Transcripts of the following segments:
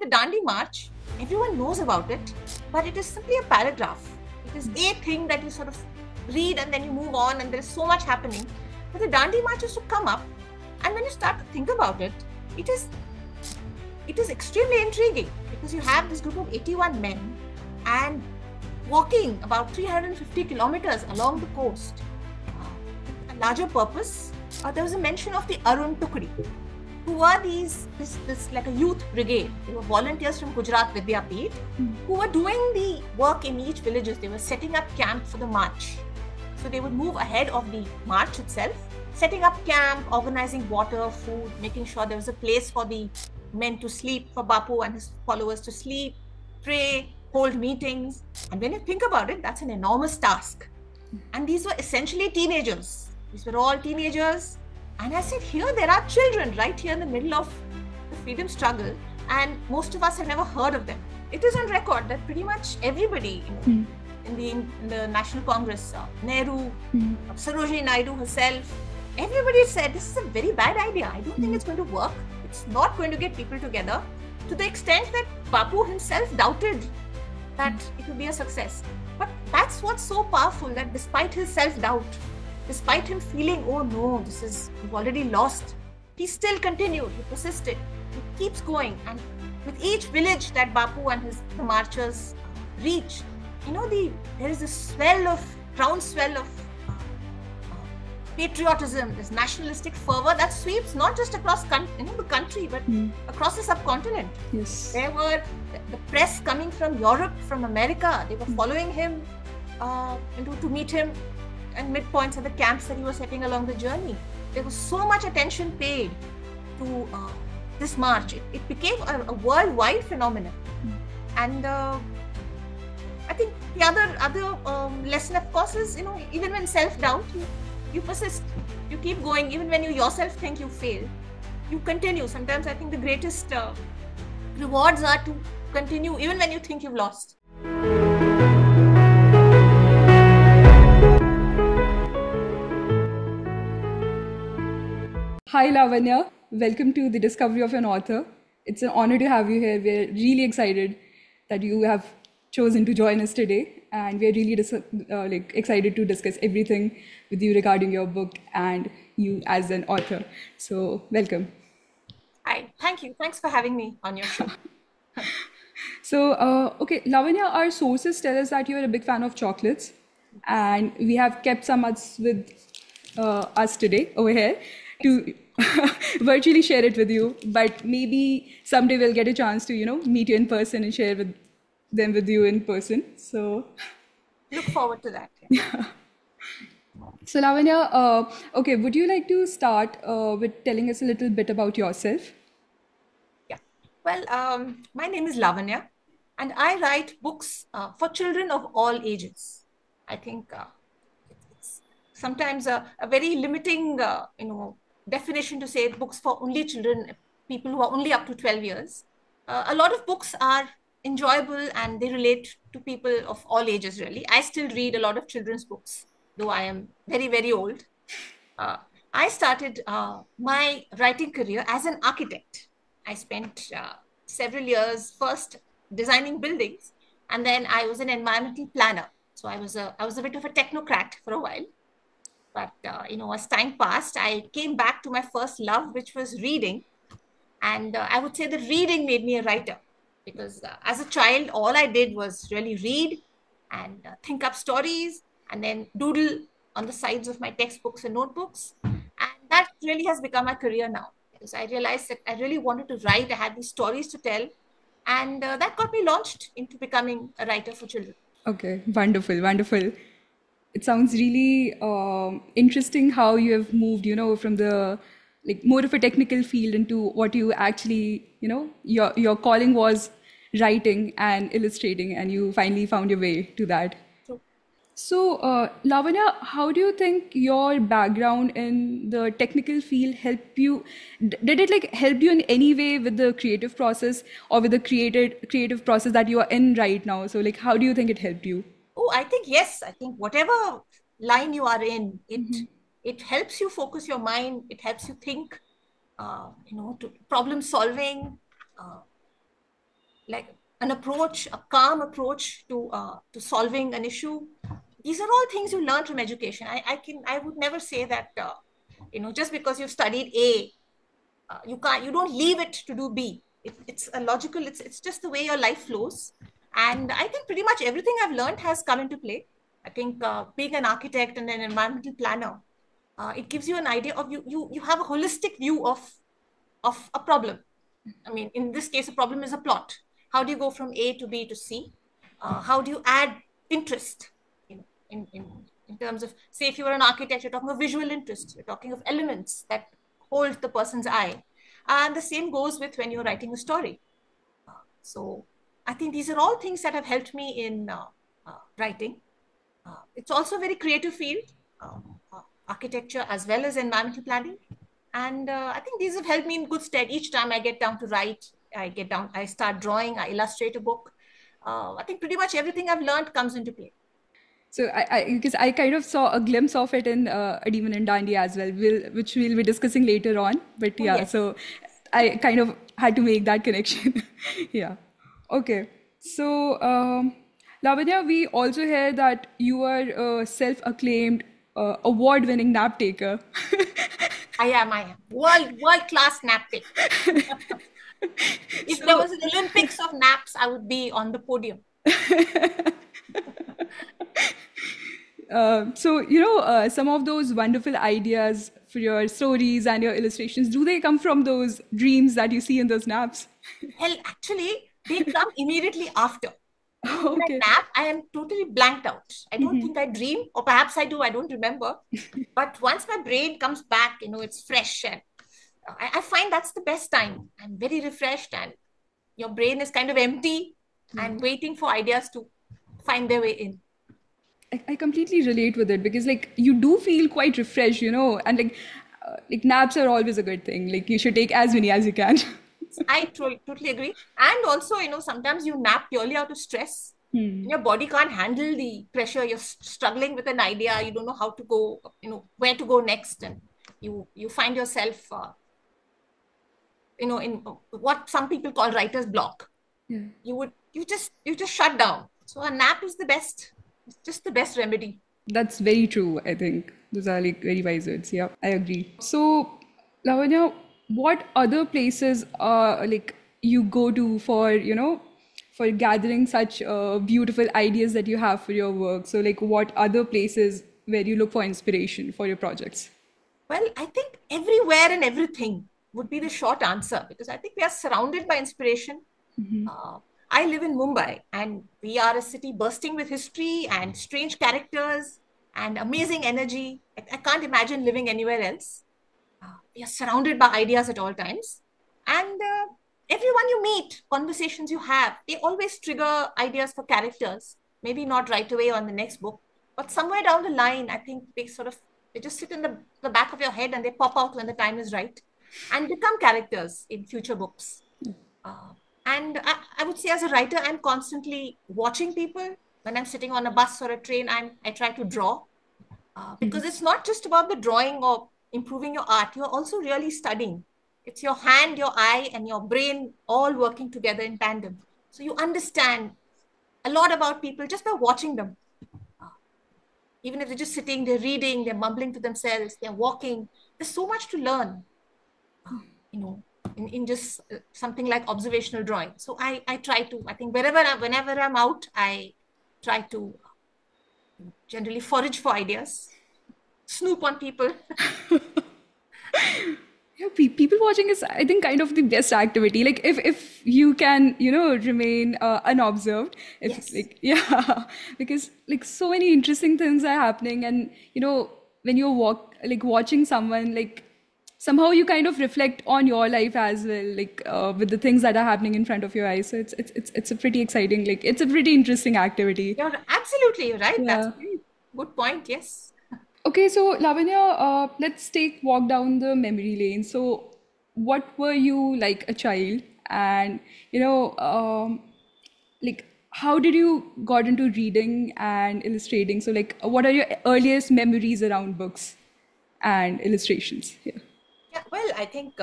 the Dandi March, everyone knows about it, but it is simply a paragraph. It is a thing that you sort of read and then you move on, and there is so much happening. But the Dandi March used to come up, and when you start to think about it, it is extremely intriguing, because you have this group of 81 men and walking about 350 kilometers along the coast. A larger purpose. There was a mention of the Arun Tukdi, who were this like a youth brigade. They were volunteers from Gujarat Vidyapeeth who were doing the work in each villages. They were setting up camp for the march. So they would move ahead of the march itself, setting up camp, organizing water, food, making sure there was a place for the men to sleep, for Bapu and his followers to sleep, pray, hold meetings. And when you think about it, that's an enormous task. And these were essentially teenagers. These were all teenagers. And I said, here there are children right here in the middle of the freedom struggle, and most of us have never heard of them. It is on record that pretty much everybody in the National Congress, Nehru, Sarojini Naidu herself, everybody said this is a very bad idea. I don't think it's going to work. It's not going to get people together, to the extent that Bapu himself doubted that it would be a success. But that's what's so powerful, that despite his self-doubt, despite him feeling, oh no, we've already lost, he still continued, he persisted, he keeps going. And with each village that Bapu and the marchers reach, there is this groundswell of patriotism, this nationalistic fervor that sweeps not just across the country, but across the subcontinent. Yes. There were the press coming from Europe, from America. They were following him to meet him and midpoints at the camps that he was setting along the journey. There was so much attention paid to this march. It became a worldwide phenomenon. And I think the other lesson, of course, is, even when self-doubt, you persist, you keep going. Even when you yourself think you fail, you continue. Sometimes I think the greatest rewards are to continue even when you think you've lost. Hi Lavanya, welcome to the Discovery of an Author. It's an honor to have you here. We're really excited that you have chosen to join us today, and we're really excited to discuss everything with you regarding your book and you as an author. So welcome. Hi, thank you. Thanks for having me on your show. So, Lavanya, our sources tell us that you're a big fan of chocolates, and we have kept some with us today over here to virtually share it with you. But maybe someday we'll get a chance to, meet you in person and share them with you in person. So, look forward to that. Yeah. So, Lavanya, would you like to start with telling us a little bit about yourself? Yeah. Well, my name is Lavanya, and I write books for children of all ages. I think it's sometimes a very limiting, definition to say books for only children, people who are only up to 12 years. A lot of books are enjoyable and they relate to people of all ages, really. I still read a lot of children's books, though I am very, very old. I started my writing career as an architect. I spent several years first designing buildings, and then I was an environmental planner. So I was a bit of a technocrat for a while. But, as time passed, I came back to my first love, which was reading. And I would say that reading made me a writer, because as a child, all I did was really read and think up stories and then doodle on the sides of my textbooks and notebooks. And that really has become my career now, because I realized that I really wanted to write. I had these stories to tell. And that got me launched into becoming a writer for children. Okay, wonderful, wonderful. It sounds really interesting how you have moved, from the more of a technical field into what you actually, your calling was writing and illustrating, and you finally found your way to that. True. So, Lavanya, how do you think your background in the technical field helped you? Did it help you in any way with the creative process or with the creative process that you are in right now? So, how do you think it helped you? Oh, I think yes. I think whatever line you are in, it helps you focus your mind. It helps you think, to problem solving. like an approach, a calm approach to solving an issue. These are all things you learn from education. I would never say that just because you've studied A, you don't leave it to do B. It's a logical. It's just the way your life flows. And I think pretty much everything I've learned has come into play. I think being an architect and an environmental planner, it gives you an idea of you have a holistic view of a problem. I mean, in this case, a problem is a plot. How do you go from A to B to C? How do you add interest in terms of, say, if you were an architect, you're talking of visual interest, you're talking of elements that hold the person's eye. And the same goes with when you're writing a story. So I think these are all things that have helped me in writing. It's also a very creative field, architecture as well as environmental planning. And I think these have held me in good stead. Each time I get down to write, I start drawing, I illustrate a book. I think pretty much everything I've learned comes into play. So because I kind of saw a glimpse of it in a Demon and Dandy as well, which we'll be discussing later on. But Oh, yeah, yes. so I kind of had to make that connection. Yeah. Okay. So, Lavanya, we also hear that you are a self-acclaimed award-winning nap taker. I am. World class nap taker. If there So, was an Olympics of naps, I would be on the podium. some of those wonderful ideas for your stories and your illustrations, do they come from those dreams that you see in those naps? Well, actually, they come immediately after. When I Okay. nap, I am totally blanked out. I don't think I dream, or perhaps I do, I don't remember. But once my brain comes back, it's fresh. And I find that's the best time. I'm very refreshed, and your brain is kind of empty and waiting for ideas to find their way in. I completely relate with it because like you do feel quite refreshed, and like naps are always a good thing. Like you should take as many as you can. I totally agree. And also, sometimes you nap purely out of stress. Your body can't handle the pressure. You're struggling with an idea. You don't know how to go, where to go next. And you find yourself, in what some people call writer's block. Yeah. You just shut down. So a nap is the best. It's just the best remedy. That's very true, I think. Those are like very wise words. Yeah, I agree. So, Lavanya, what other places are like you go to for gathering such beautiful ideas that you have for your work? So, like, what other places where you look for inspiration for your projects? Well, I think everywhere and everything would be the short answer, because I think we are surrounded by inspiration. Uh, I live in Mumbai, and we are a city bursting with history and strange characters and amazing energy. I can't imagine living anywhere else. We are surrounded by ideas at all times. And everyone you meet, conversations you have, they always trigger ideas for characters. Maybe not right away on the next book, but somewhere down the line, I think they just sit in the back of your head and they pop out when the time is right and become characters in future books. Uh, and I would say, as a writer, I'm constantly watching people. When I'm sitting on a bus or a train, I try to draw, because it's not just about the drawing or improving your art. You're also really studying. It's your hand, your eye, and your brain all working together in tandem. So you understand a lot about people just by watching them. Uh, Even if they're just sitting, they're reading, they're mumbling to themselves, they're walking. There's so much to learn, you know, in just something like observational drawing. So I try to, I think whenever I'm out, I try to generally forage for ideas, snoop on people. Yeah, people watching is, I think, kind of the best activity. Like if you can, remain unobserved. If Yes. like yeah, because like so many interesting things are happening, and when you're watching someone, like somehow you kind of reflect on your life as well, like with the things that are happening in front of your eyes. So it's a pretty exciting, like it's a pretty interesting activity. You're right. That's Yeah. a very good point. Yes. Okay, so Lavanya, let's take walk down the memory lane. So, what were you like a child, and like how did you got into reading and illustrating? So, like, what are your earliest memories around books and illustrations? Yeah. Yeah. Well, I think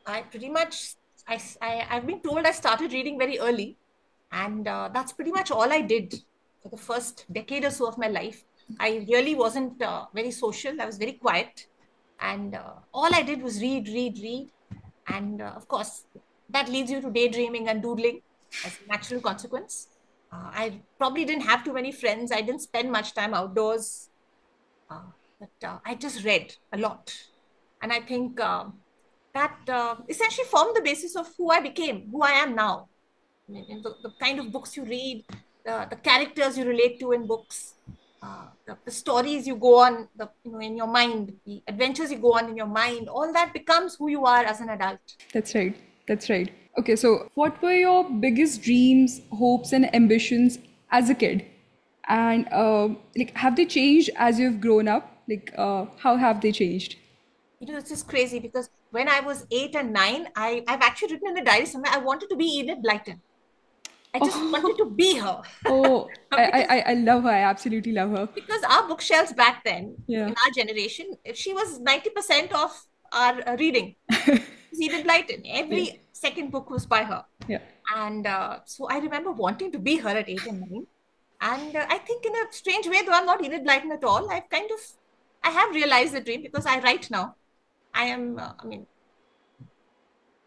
I pretty much I've been told I started reading very early. And that's pretty much all I did for the first decade or so of my life. I really wasn't very social. I was very quiet. And all I did was read, read, read. And of course, that leads you to daydreaming and doodling as a natural consequence. I probably didn't have too many friends. I didn't spend much time outdoors. But I just read a lot. And I think that essentially formed the basis of who I became, who I am now. I mean, in the kind of books you read, the characters you relate to in books, the stories you go on, in your mind, the adventures you go on in your mind, all that becomes who you are as an adult. That's right. That's right. Okay, so what were your biggest dreams, hopes, and ambitions as a kid? And like, have they changed as you've grown up? Like, how have they changed? It's just crazy because when I was 8 and 9, I've actually written in a diary somewhere, I wanted to be Enid Blyton. I just wanted to be her. Oh, because, I love her. I absolutely love her. because our bookshelves back then, Yeah. in our generation, she was 90% of our reading. Enid Blyton. Every second book was by her. Yeah. And so I remember wanting to be her at 8 and 9. And I think in a strange way, though I'm not Enid Blyton at all, I have realized the dream because I write now. I am,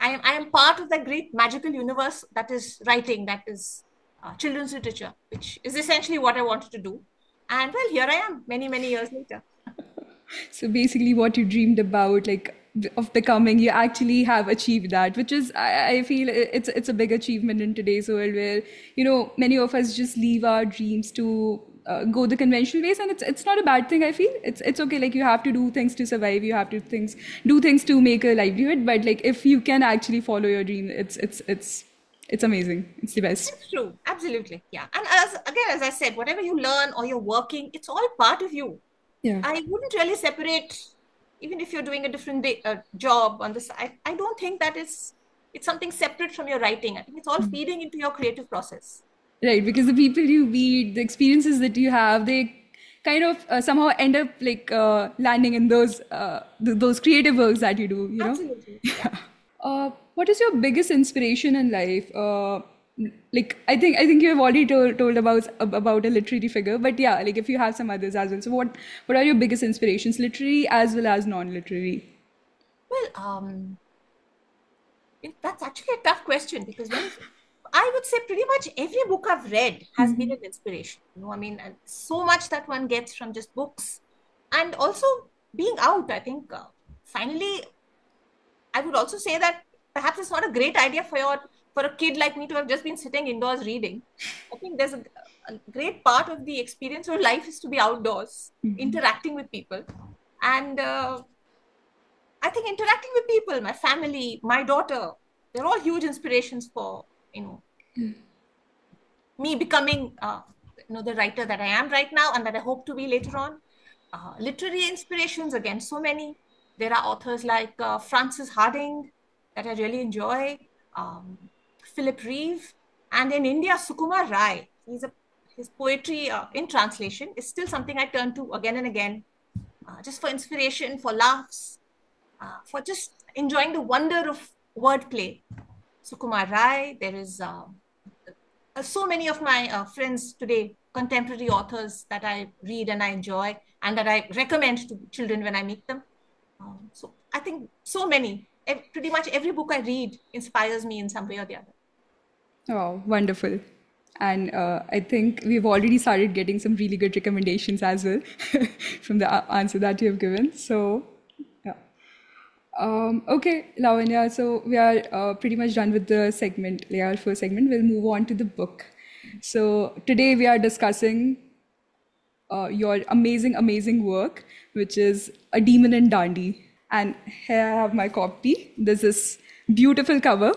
I am part of that great magical universe that is writing, that is children's literature, which is essentially what I wanted to do. And well, here I am many, many years later. So basically, what you dreamed about, like of becoming, you actually have achieved that, which is, I feel it's a big achievement in today's world where, many of us just leave our dreams to go the conventional ways, and it's not a bad thing. I feel it's okay. Like you have to do things to survive, you have to do things to make a livelihood. But like if you can actually follow your dream, it's amazing. It's the best. It's true. Absolutely. Yeah. And as I said, whatever you learn or you're working, it's all part of you. Yeah. I wouldn't really separate, even if you're doing a different job on the side. I don't think that it's something separate from your writing. I think it's all feeding into your creative process. Right, because the people you meet, the experiences that you have, they kind of somehow end up like landing in those creative works that you do. Absolutely. Yeah. What is your biggest inspiration in life? Like I think you have already told about a literary figure, but yeah, like if you have some others as well. So what are your biggest inspirations, literary as well as non-literary? Well, that's actually a tough question because I would say pretty much every book I've read has been an inspiration. And so much that one gets from just books and also being out. I think finally, I would also say that perhaps it's not a great idea for a kid like me to have just been sitting indoors reading. I think there's a great part of the experience of life is to be outdoors, interacting with people. And I think interacting with people, my family, my daughter, they're all huge inspirations for, me becoming, the writer that I am right now and that I hope to be later on. Literary inspirations, again, so many. There are authors like Frances Harding that I really enjoy, Philip Reeve, and in India, Sukumar Rai. His poetry in translation is still something I turn to again and again, just for inspiration, for laughs, for just enjoying the wonder of wordplay. Sukumar Rai, there is so many of my friends today, contemporary authors that I read and I enjoy and that I recommend to children when I meet them. So I think so many, pretty much every book I read inspires me in some way or the other. Oh, wonderful. And I think we've already started getting some really good recommendations as well from the answer that you have given. So, yeah. Okay, Lavanya. So we are pretty much done with the segment, our first segment. We'll move on to the book. So today we are discussing your amazing work, which is A Demon in Dandi. And here I have my copy. There's this beautiful cover.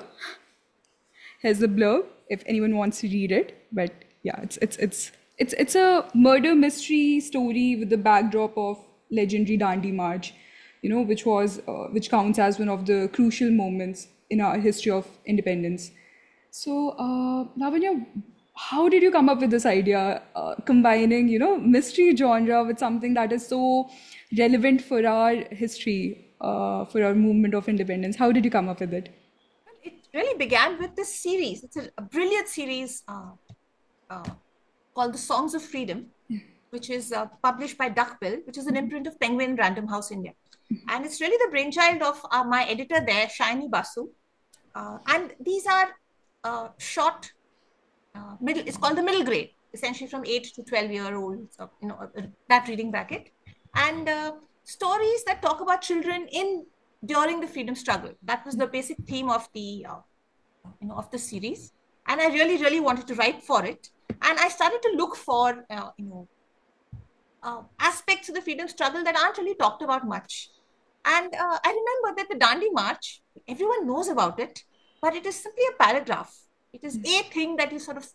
Here's the blurb if anyone wants to read it. But yeah, it's a murder mystery story with the backdrop of legendary Dandi March, which counts as one of the crucial moments in our history of independence. So, Lavanya, how did you come up with this idea, combining, mystery genre with something that is so relevant for our history, for our movement of independence? How did you come up with it? really began with this series. It's a brilliant series uh, called The Songs of Freedom, which is published by Duckbill, which is an imprint of Penguin Random House India. And it's really the brainchild of my editor there, Shiny Basu. And these are short, it's called the middle grade, essentially from 8 to 12-year-olds, that reading bracket. And stories that talk about children during the freedom struggle. That was the basic theme of the series. And I really, really wanted to write for it. And I started to look for, aspects of the freedom struggle that aren't really talked about much. And I remember that the Dandi March, everyone knows about it, but it is simply a paragraph. It is a thing that you sort of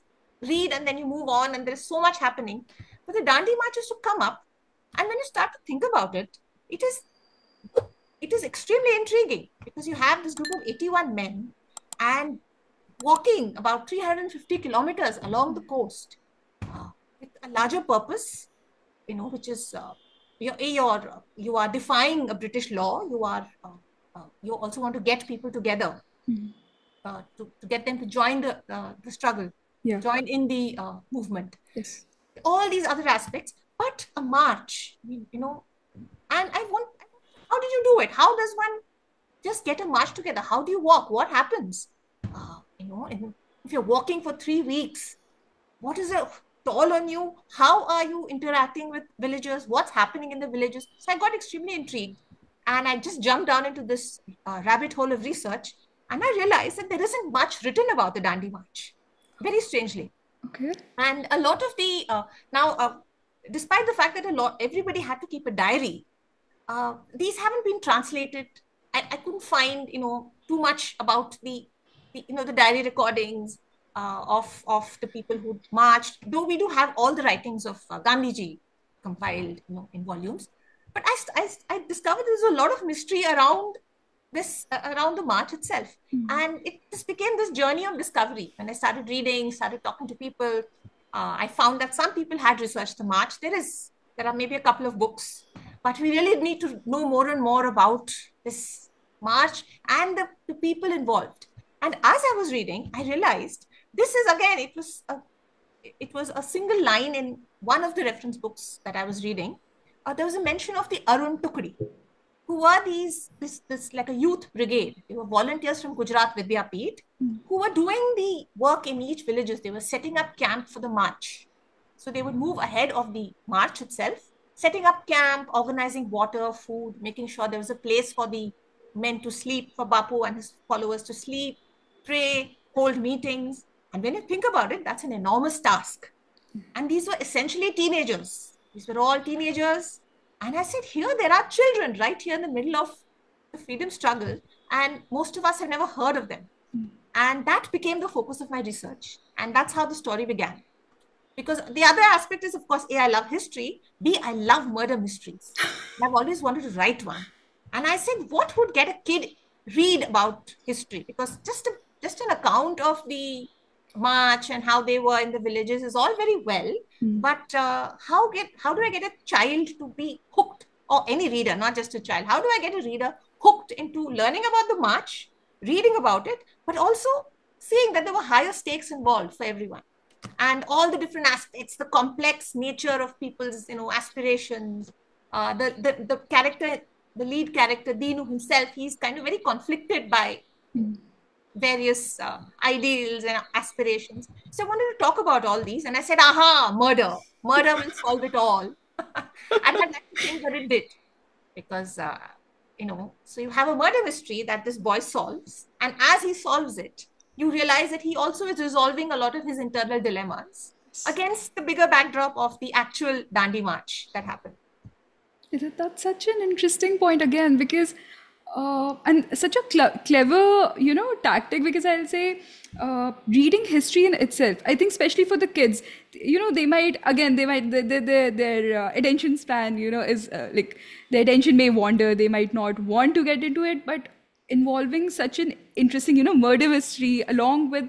read and then you move on, and there is so much happening. But the Dandi March used to come up, and when you start to think about it, it is extremely intriguing, because you have this group of 81 men and walking about 350 kilometers along the coast with a larger purpose, which is you are defying a British law. You also want to get people together to get them to join the struggle, Yeah. join in the movement. Yes. All these other aspects, but a march, and how did you do it? How does one just get a march together? How do you walk? What happens? If you're walking for 3 weeks, what is a toll on you? How are you interacting with villagers? What's happening in the villages? So I got extremely intrigued, and I just jumped down into this rabbit hole of research, and I realized that there isn't much written about the Dandi March, very strangely. Okay. And a lot of the despite the fact that everybody had to keep a diary, these haven't been translated. I couldn't find too much about the diary recordings of the people who marched, though we do have all the writings of Gandhiji compiled in volumes. But I discovered there's a lot of mystery around around the march itself. And it just became this journey of discovery. When I started reading, started talking to people, I found that some people had researched the march. There are maybe a couple of books, but we really need to know more and more about this march and the people involved. And as I was reading, I realized this is, again, it was a single line in one of the reference books that I was reading. There was a mention of the Arun Tukdi, who were this like a youth brigade. They were volunteers from Gujarat Vidyapeeth who were doing the work in each villages. They were setting up camp for the march. So they would move ahead of the march itself, setting up camp, organizing water, food, making sure there was a place for the men to sleep, for Bapu and his followers to sleep, pray, hold meetings. And when you think about it, that's an enormous task. And these were essentially teenagers. These were all teenagers. And I said, here there are children right here in the middle of the freedom struggle, and most of us have never heard of them. And that became the focus of my research. And that's how the story began. Because the other aspect is, of course, A, I love history. B, I love murder mysteries. I've always wanted to write one. And I said, what would get a kid read about history? Because just an account of the march and how they were in the villages is all very well. But how do I get a child to be hooked, or any reader, not just a child? How do I get a reader hooked into learning about the march, reading about it, but also seeing that there were higher stakes involved for everyone, and all the different aspects, the complex nature of people's aspirations, the character, the lead character Dinu himself, he's kind of very conflicted by various ideals and aspirations. So I wanted to talk about all these, and I said, aha, murder will solve it all. And I'd like to think that it did, because so you have a murder mystery that this boy solves, and as he solves it, you realize that he also is resolving a lot of his internal dilemmas against the bigger backdrop of the actual Dandi March that happened. That's such an interesting point again, because and such a clever, tactic, because I'll say reading history in itself, I think especially for the kids, they might their attention span, is like their attention may wander, they might not want to get into it, but involving such an interesting, murder mystery along with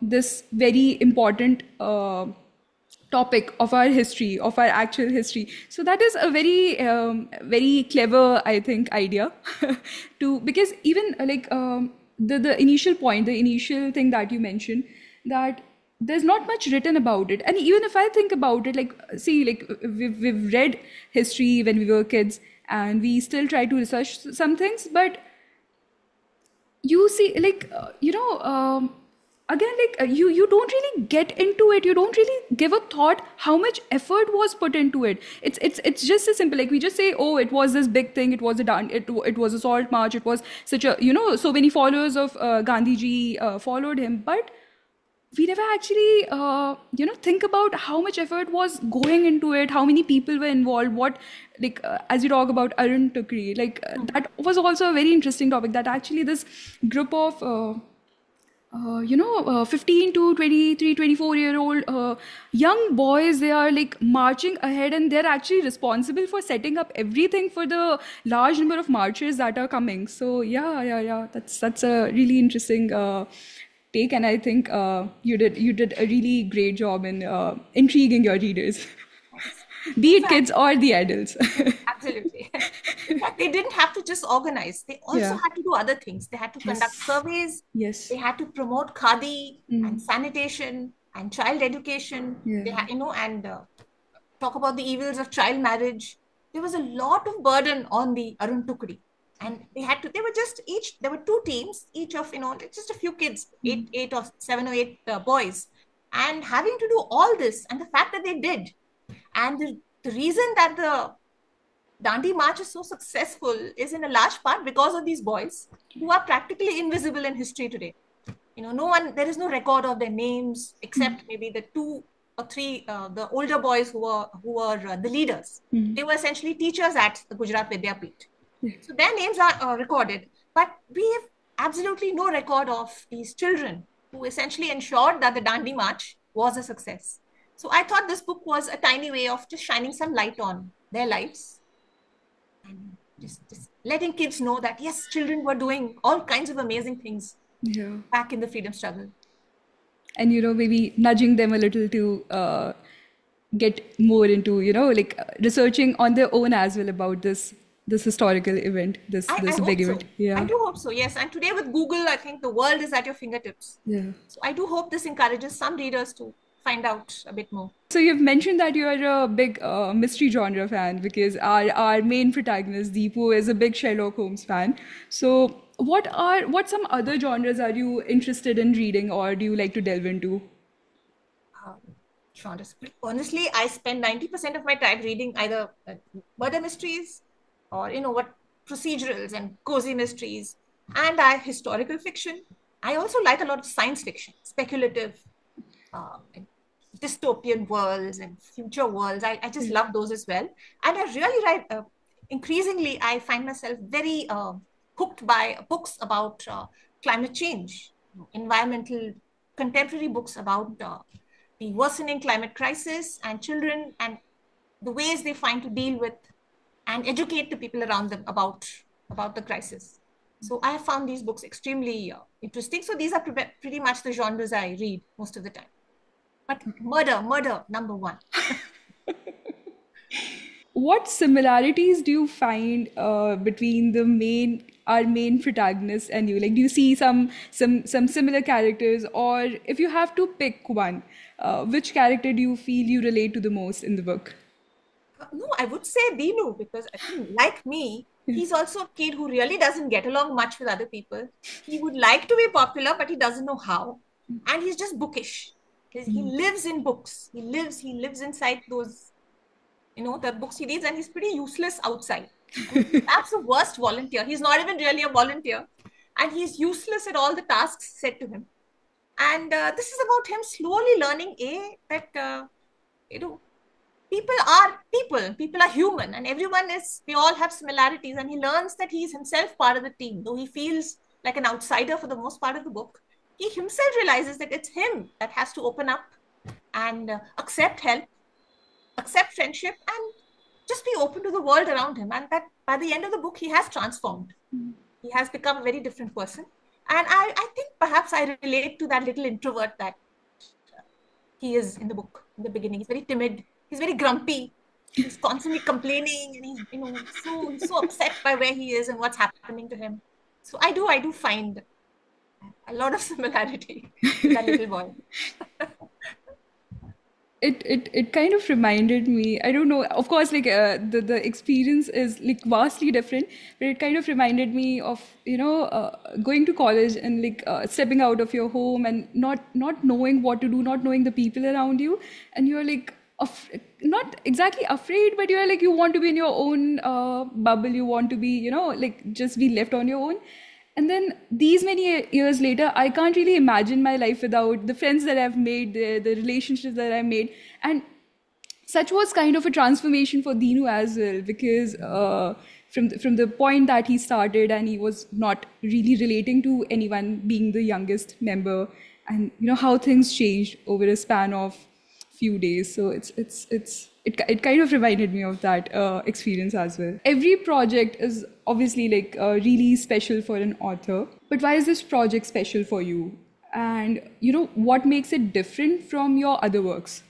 this very important topic of our history, of our actual history. So that is a very clever, I think, idea because even the initial point, the initial thing that you mentioned, that there's not much written about it. And even if I think about it, like, see, like, we've read history when we were kids, and we still try to research some things, but you see, like, again, like, you don't really get into it, you don't really give a thought how much effort was put into it. It's just as simple, like, we just say, oh, it was this big thing, it was it was a salt march, it was such a, so many followers of Gandhi ji followed him, but we never actually think about how much effort was going into it, how many people were involved, what, like, as you talk about Arun Tukri, like, that was also a very interesting topic, that actually this group of 15 to 23, 24-year-old young boys, they are like marching ahead, and they're actually responsible for setting up everything for the large number of marches that are coming. So yeah, that's a really interesting take, and I think you did a really great job in intriguing your readers, be it kids or the adults. Absolutely. In fact, they didn't have to just organize. They also Yeah. had to do other things. They had to conduct surveys. Yes. They had to promote khadi and sanitation and child education. They Yeah. had, and talk about the evils of child marriage. There was a lot of burden on the Arun Tukri. And they were just there were two teams, each of, just a few kids, eight or 7 or 8 boys. And having to do all this, and the fact that they did, and the reason that the Dandi March is so successful is in a large part because of these boys who are practically invisible in history today. There is no record of their names except maybe the 2 or 3, the older boys who were the leaders. They were essentially teachers at the Gujarat Vidyapeeth. So their names are recorded, but we have absolutely no record of these children who essentially ensured that the Dandi March was a success. So I thought this book was a tiny way of just shining some light on their lives and just letting kids know that, yes, children were doing all kinds of amazing things Yeah. back in the freedom struggle. And maybe nudging them a little to get more into like researching on their own as well about this historical event, this I this hope big so. event. Yeah. I do hope so, yes. And today with Google, I think the world is at your fingertips. Yeah. So I do hope this encourages some readers to find out a bit more. So you've mentioned that you're a big mystery genre fan, because our main protagonist Deepu is a big Sherlock Holmes fan. So what some other genres are you interested in reading, or do you like to delve into? Genres. Honestly, I spend 90% of my time reading either murder mysteries or, what, procedurals and cozy mysteries, and historical fiction. I also like a lot of science fiction, speculative, and dystopian worlds and future worlds. I just love those as well. And I really write, increasingly, I find myself very hooked by books about climate change, environmental, contemporary books about the worsening climate crisis and children and the ways they find to deal with and educate the people around them about the crisis. So I have found these books extremely interesting. So these are pretty much the genres I read most of the time. But murder, number one. What similarities do you find between our main protagonist and you? Like, do you see some similar characters, or if you have to pick one, which character do you feel you relate to the most in the book? No, I would say Dinu, because I think, like me, he's also a kid who really doesn't get along much with other people. He would like to be popular, but he doesn't know how. And he's just bookish. He lives in books. He lives inside those, the books he reads, and he's pretty useless outside. Perhaps the worst volunteer. He's not even really a volunteer. And he's useless at all the tasks set to him. And this is about him slowly learning, that, people are people. People are human, and we all have similarities. And he learns that he's himself part of the team, though he feels like an outsider for the most part of the book. He himself realizes that it's him that has to open up and accept help, accept friendship, and just be open to the world around him. And that by the end of the book, he has transformed. He has become a very different person. And I think perhaps I relate to that little introvert that he is in the book in the beginning. He's very timid. He's very grumpy. He's constantly complaining, and he's so upset by where he is and what's happening to him. So I do find A lot of similarity with that little boy. It kind of reminded me, I don't know, of course, like the experience is like vastly different, but it kind of reminded me of, going to college and like stepping out of your home and not knowing what to do, not knowing the people around you, and you're like not exactly afraid, but you're like, you want to be in your own bubble, you want to be, like just be left on your own. And then these many years later, I can't really imagine my life without the friends that I've made, the relationships that I've made. And such was kind of a transformation for Dinu as well, because from the point that he started and he was not really relating to anyone, being the youngest member, and how things changed over a span of few days. So it kind of reminded me of that experience as well. Every project is obviously like really special for an author, but why is this project special for you? And what makes it different from your other works?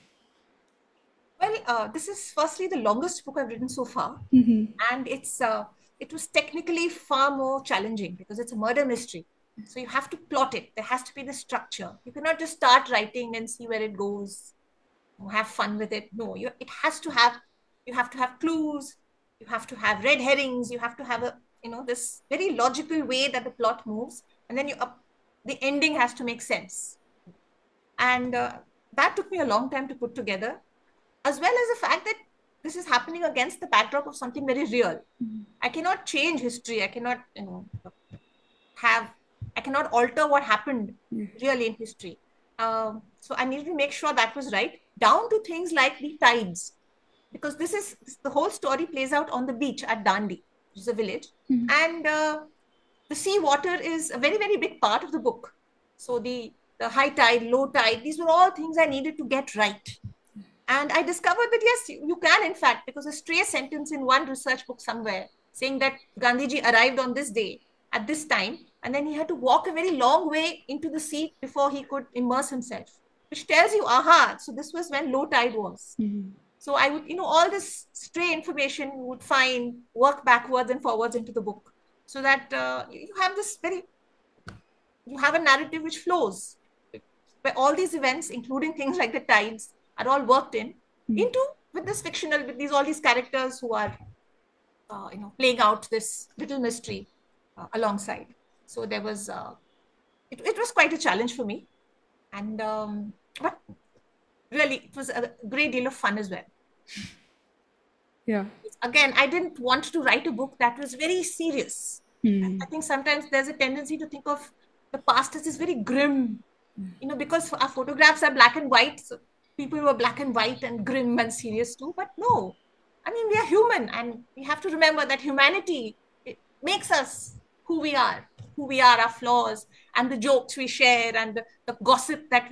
Well, this is firstly the longest book I've written so far, and it was technically far more challenging because it's a murder mystery. So you have to plot it. There has to be the structure. You cannot just start writing and see where it goes, have fun with it. No, it has to have. You have to have clues. You have to have red herrings. You have to have this very logical way that the plot moves, and then the ending has to make sense. And that took me a long time to put together, as well as the fact that this is happening against the backdrop of something very real. I cannot change history. I cannot, I cannot alter what happened really in history. So I needed to make sure that was right, down to things like the tides, because the whole story plays out on the beach at Dandi, which is a village, and the sea water is a very, very big part of the book. So the high tide, low tide, these were all things I needed to get right. And I discovered that, yes, you can, in fact, because a stray sentence in one research book somewhere saying that Gandhiji arrived on this day at this time, and then he had to walk a very long way into the sea before he could immerse himself, which tells you, aha, so this was when low tide was. So I would, all this stray information you would find, work backwards and forwards into the book, so that you have a narrative which flows, where all these events, including things like the tides, are all worked into with this fictional, with all these characters who are, playing out this little mystery alongside. So there was, it was quite a challenge for me, and but really it was a great deal of fun as well. Yeah. Again, I didn't want to write a book that was very serious. I think sometimes there's a tendency to think of the past as this very grim, because our photographs are black and white. So people were black and white and grim and serious too. But no, I mean, we are human, and we have to remember that humanity, it makes us who we are, our flaws, and the jokes we share, and the gossip that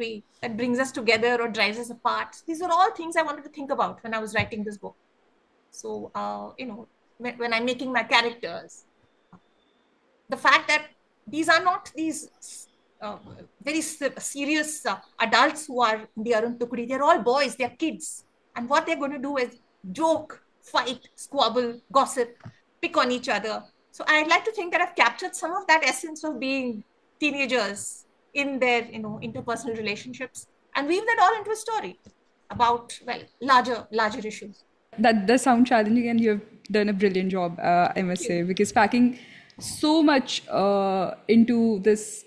brings us together or drives us apart. These are all things I wanted to think about when I was writing this book. So, when I'm making my characters, the fact that these are not these very serious adults who are in the Arun Tukudi, they're all boys, they're kids. And what they're going to do is joke, fight, squabble, gossip, pick on each other. So I'd like to think that I've captured some of that essence of being teenagers in their, interpersonal relationships, and weave that all into a story about, well, larger issues. That does sound challenging, and you've done a brilliant job, I must say, because packing so much into this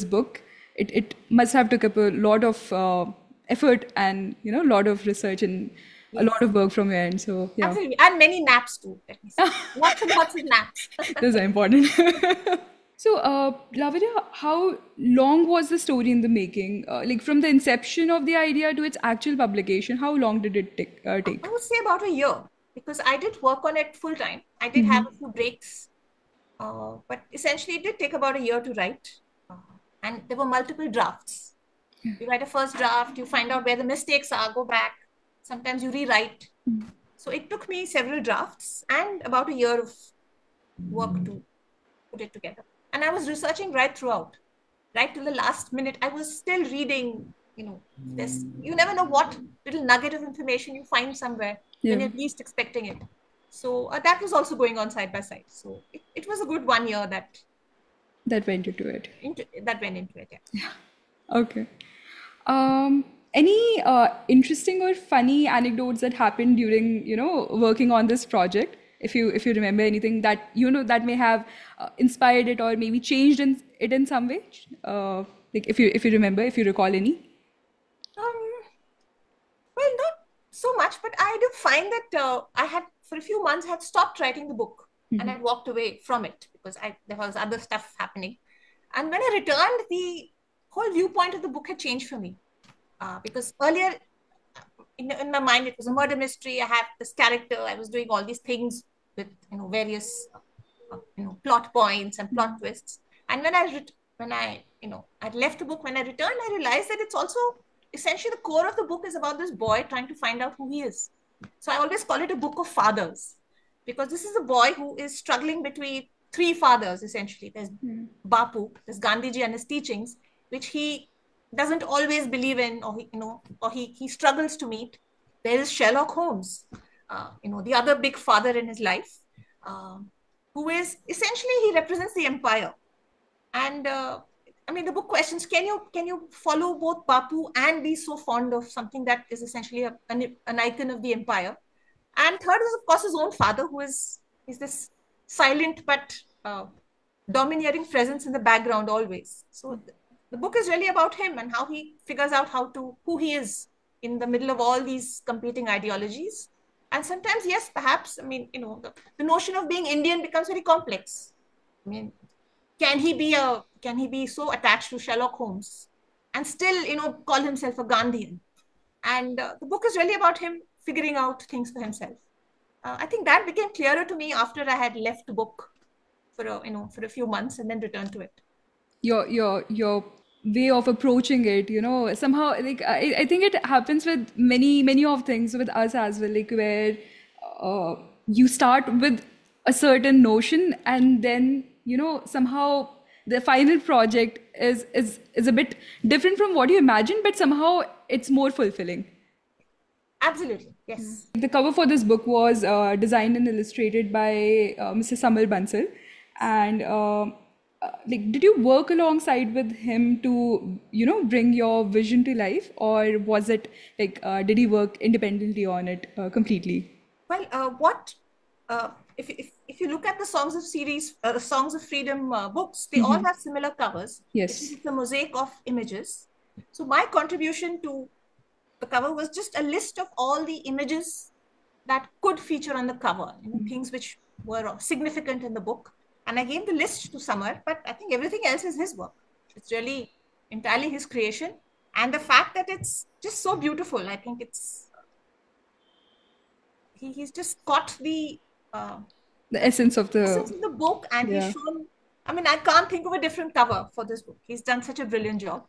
book, it must have took up a lot of effort and a lot of research and a lot of work from your end. So yeah, absolutely, and many naps too. Let me say, lots and lots of naps. those are important. So, Lavanya, how long was the story in the making? Like from the inception of the idea to its actual publication, how long did it take? I would say about a year, because I did work on it full time. I did have a few breaks, but essentially it did take about a year to write. And there were multiple drafts. You write a first draft, you find out where the mistakes are, go back. Sometimes you rewrite. So it took me several drafts and about a year of work to put it together. And I was researching right throughout, right till the last minute. I was still reading, this. You never know what little nugget of information you find somewhere when you're least expecting it. So that was also going on side by side. So it was a good 1 year that That went into it. That went into it. Yeah. Okay. Any interesting or funny anecdotes that happened during, working on this project? If you remember anything that that may have inspired it or maybe changed in some way, like if you remember, if you recall any. Um, well, not so much, but I do find that I had, for a few months, had stopped writing the book and I'd walked away from it because there was other stuff happening. And when I returned, the whole viewpoint of the book had changed for me. Because earlier, in my mind, it was a murder mystery. I had this character. I was doing all these things with various plot points and plot twists. And when I I'd left the book, when I returned, I realized that it's also essentially the core of the book is about this boy trying to find out who he is. So I always call it a book of fathers, because this is a boy who is struggling between three fathers essentially. There's Bapu, there's Gandhiji and his teachings, which he doesn't always believe in, or he struggles to meet. There is Sherlock Holmes, the other big father in his life, who is essentially, he represents the empire. And I mean, the book questions: can you follow both Bapu and be so fond of something that is essentially an icon of the empire? And third is, of course, his own father, who is this silent but domineering presence in the background always. So the book is really about him and how he figures out who he is in the middle of all these competing ideologies. And sometimes, yes, perhaps, I mean, the notion of being Indian becomes very complex. I mean, can he be so attached to Sherlock Holmes and still, call himself a Gandhian? And the book is really about him figuring out things for himself. I think that became clearer to me after I had left the book for a few months and then returned to it. Your way of approaching it, somehow, like I think it happens with many of things with us as well, like where you start with a certain notion and then somehow the final project is a bit different from what you imagined, but somehow it's more fulfilling. Absolutely, yes. The cover for this book was designed and illustrated by Mr. Samar Bansal, and like, did you work alongside with him to bring your vision to life, or was it like did he work independently on it completely? Well, if you look at the Songs of series, the Songs of Freedom books, they all have similar covers. Yes. It's a mosaic of images. So my contribution to the cover was just a list of all the images that could feature on the cover, things which were significant in the book. And I gave the list to Samar, but I think everything else is his work. It's really entirely his creation. And the fact that it's just so beautiful, I think he's just got the essence of the book, and Yeah. he's shown. I mean, I can't think of a different cover for this book. He's done such a brilliant job.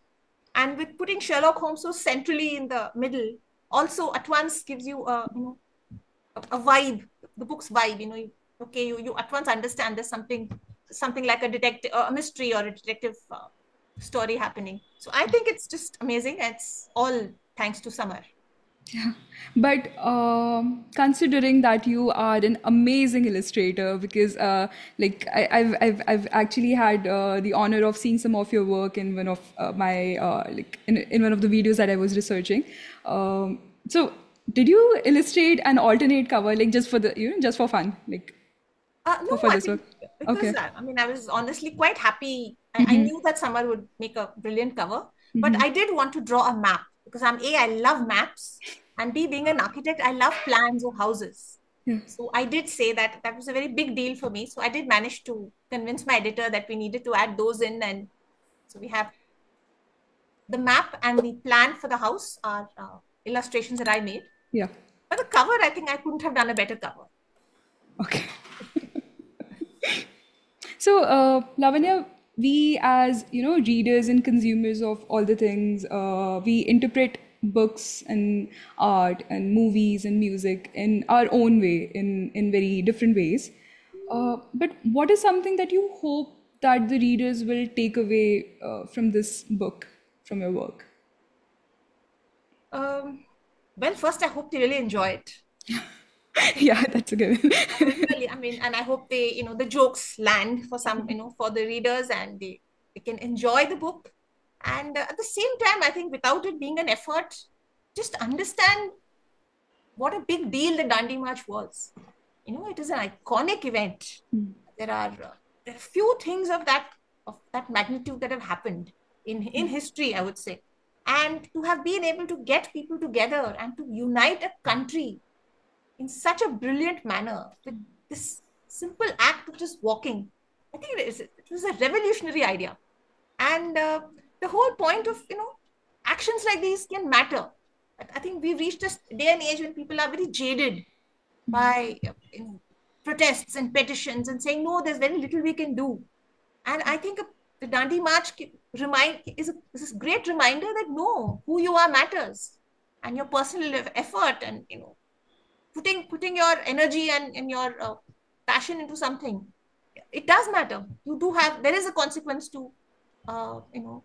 And with putting Sherlock Holmes so centrally in the middle, also at once gives you a vibe, the book's vibe. You at once understand there's something like a detective, a mystery or a detective story happening. So I think it's just amazing. It's all thanks to Samar. Yeah, but considering that you are an amazing illustrator, because like I've actually had the honor of seeing some of your work in one of my like in one of the videos that I was researching. So did you illustrate an alternate cover, like just for the just for fun, like No, for I this work? think because Okay. I mean, I was honestly quite happy. I knew that Samar would make a brilliant cover, but I did want to draw a map because I love maps, and being an architect, I love plans of houses. Yeah. So I did say that that was a very big deal for me. So I did manage to convince my editor that we needed to add those in, and so we have the map and the plan for the house are illustrations that I made. Yeah. But the cover, I think I couldn't have done a better cover. Okay. So, Lavanya, we as readers and consumers of all the things, we interpret books and art and movies and music in our own way, in very different ways. But what is something that you hope that the readers will take away from this book, from your work? Well, first, I hope they really enjoy it. Yeah, that's a given. Really, I mean, and I hope they, the jokes land for some, for the readers, and they can enjoy the book. And at the same time, I think without it being an effort, just understand what a big deal the Dandi March was. It is an iconic event. There are few things of that magnitude that have happened in history, I would say. And to have been able to get people together and to unite a country in such a brilliant manner with this simple act of just walking. I think it was a revolutionary idea. And the whole point of, actions like these can matter. I think we've reached this day and age when people are very jaded by protests and petitions and saying, no, there's very little we can do. And I think the Dandi March is a great reminder that no, who you are matters, and your personal effort, and putting your energy and your passion into something, it does matter. There is a consequence to uh, you know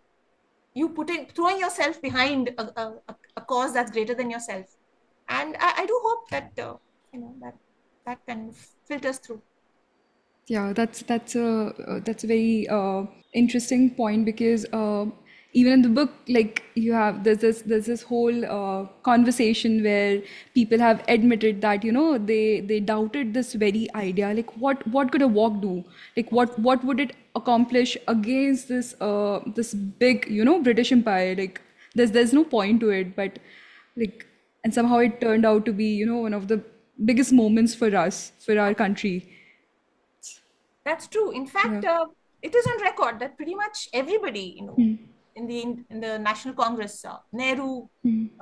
you throwing yourself behind a cause that's greater than yourself. And I do hope that that kind of filters through. Yeah, that's a very interesting point because even in the book, like you have there's this whole conversation where people have admitted that they doubted this very idea. Like what could a walk do? Like what would it accomplish against this big British Empire? Like there's no point to it, but like and somehow it turned out to be one of the biggest moments for us, for our country. That's true. In fact, Yeah. it is on record that pretty much everybody, in the National Congress, Nehru,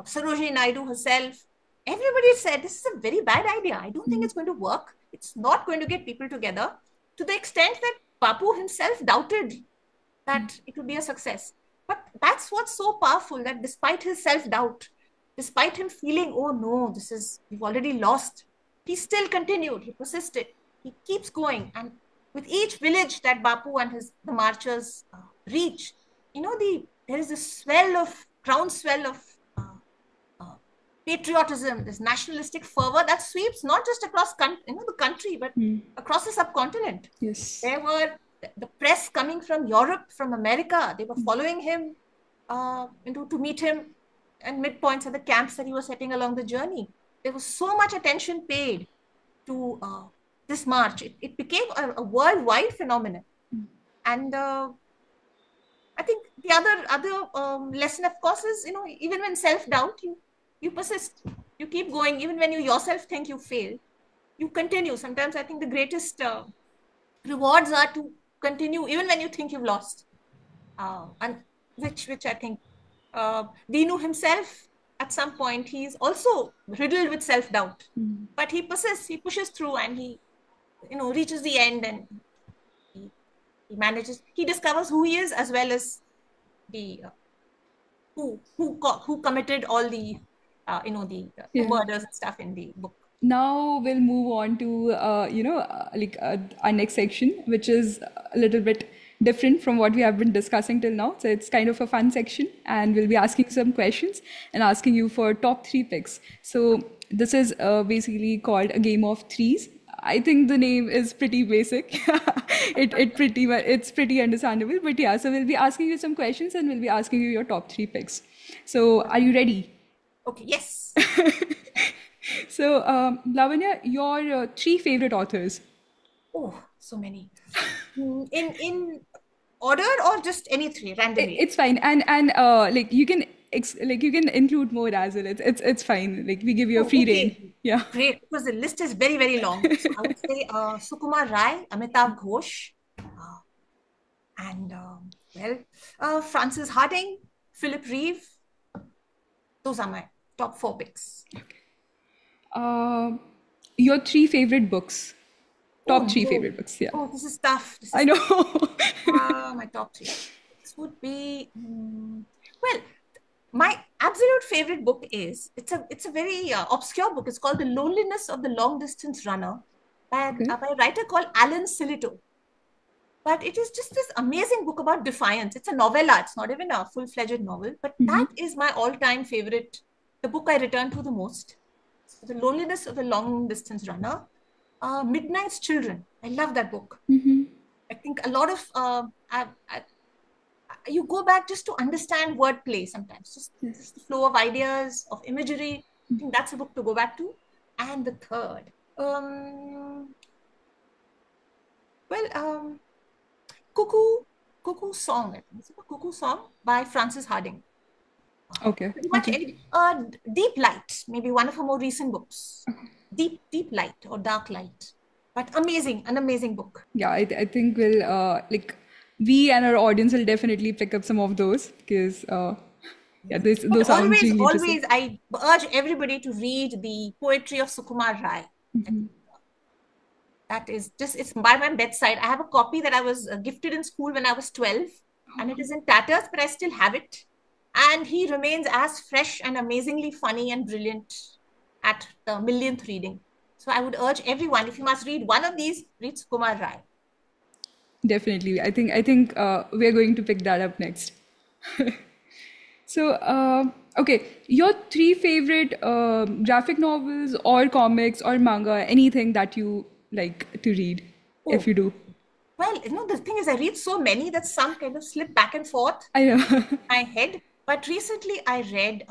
Sarojini Naidu herself, everybody said this is a very bad idea. I don't think it's going to work. It's not going to get people together, to the extent that Bapu himself doubted that it would be a success. But that's what's so powerful, that despite his self-doubt, despite him feeling, oh no, we've already lost, he still continued, he persisted, he keeps going. And with each village that Bapu and the marchers reach, there is this groundswell of uh, uh, patriotism, this nationalistic fervor that sweeps not just across the country, but across the subcontinent. Yes. There were the press coming from Europe, from America. They were following him to meet him and midpoints at the camps that he was setting along the journey. There was so much attention paid to this march. It became a worldwide phenomenon. And I think the other lesson, of course, is even when self-doubt, you persist, you keep going, even when you yourself think you failed, you continue. Sometimes I think the greatest rewards are to continue even when you think you've lost, and which I think Dinu himself, at some point, he's also riddled with self-doubt, but he persists, he pushes through, and he reaches the end, and he discovers who he is, as well as the who committed all the Yeah. murders and stuff in the book. Now we'll move on to our next section, which is a little bit different from what we have been discussing till now. So it's kind of a fun section, and we'll be asking some questions and asking you for top three picks. So this is basically called a game of threes. I think the name is pretty basic. It's pretty understandable. But yeah, so we'll be asking you some questions and we'll be asking you your top three picks. So are you ready? Okay, yes. So, Lavanya, your three favorite authors. Oh, so many. In order, or just any three randomly? It's fine, and like you can include more as well. It's fine. Like we give you a Oh, free reign. okay. Yeah. Great, because the list is very, very long. So I would say Sukumar Rai, Amitav Ghosh, and Francis Harding, Philip Reeve. Those are my top four picks. Uh, your three favorite books. Oh Top three no. favorite books. Yeah. Oh, this is tough. This I is know. my top three. This would be well. My absolute favorite book is it's a very obscure book. It's called The Loneliness of the Long Distance Runner Okay. by a writer called Alan Silito. But it is just this amazing book about defiance. It's a novella. It's not even a full-fledged novel, but that is my all-time favorite. The book I return to the most. The Loneliness of the Long Distance Runner. Midnight's Children. I love that book. I think a lot of you go back just to understand wordplay sometimes, just the flow of ideas, of imagery. I think that's a book to go back to. And the third, Cuckoo Song. I think it's a Cuckoo Song by Frances Harding. Okay. Pretty much Deep Light, maybe one of her more recent books. Deep Light or Dark Light. But an amazing book. Yeah, I think we'll like we and our audience will definitely pick up some of those because yeah, those sound really interesting. Always, I urge everybody to read the poetry of Sukumar Rai. That is just, it's by my bedside. I have a copy that I was gifted in school when I was 12, and it is in tatters, but I still have it. And he remains as fresh and amazingly funny and brilliant at the millionth reading. So I would urge everyone, if you must read one of these, read Sukumar Rai. Definitely. I think we're going to pick that up next. So, okay, your three favorite graphic novels or comics or manga, anything that you like to read, if you do. Well, the thing is, I read so many that some kind of slip back and forth I know. in my head. But recently I read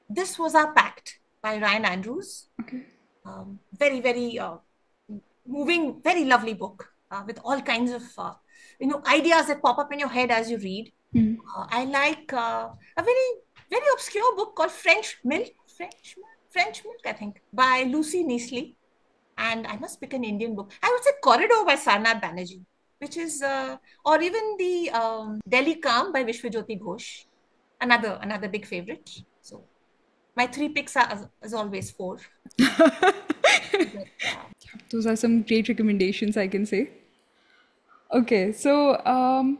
This Was Our Pact by Ryan Andrews. Okay. Very, very moving, very lovely book with all kinds of ideas that pop up in your head as you read. I like a very, very obscure book called French Milk, I think, by Lucy Neasley. And I must pick an Indian book. I would say Corridor by Sarnath Banerjee, which is, or even the Delhi Calm by Vishwajyoti Ghosh, another big favorite. So my three picks are, as always, four. But, those are some great recommendations, I can say. Okay, so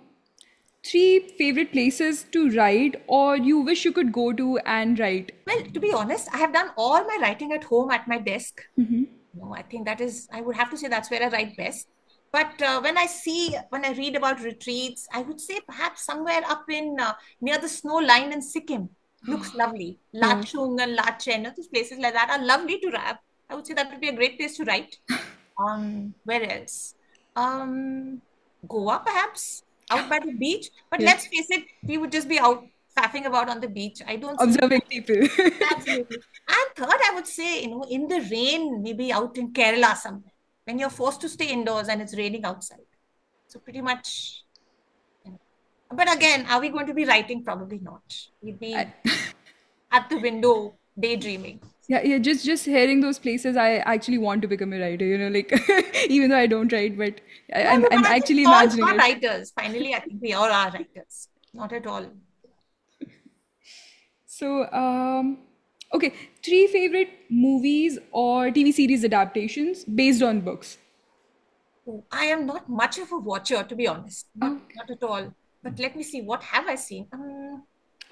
three favorite places to write or you wish you could go to and write? Well, to be honest, I have done all my writing at home at my desk. I think I would have to say that's where I write best. But when I read about retreats, I would say perhaps somewhere up in near the snow line in Sikkim. Looks lovely. Lachung and Lachen, these places like that are lovely to write. I would say that would be a great place to write. Where else? Goa, perhaps, out by the beach. But let's face it, we would just be out faffing about on the beach. I don't observing people. Absolutely. And third, I would say, in the rain, maybe out in Kerala somewhere, when you're forced to stay indoors and it's raining outside. So pretty much. But again, are we going to be writing? Probably not. We'd be at the window daydreaming. Yeah, just hearing those places, I actually want to become a writer, like even though I don't write, but I'm actually imagining all are writers. Finally, I think we all are writers. Not at all. So, okay, three favorite movies or TV series adaptations based on books. I am not much of a watcher, to be honest. Not at all. But let me see, what have I seen?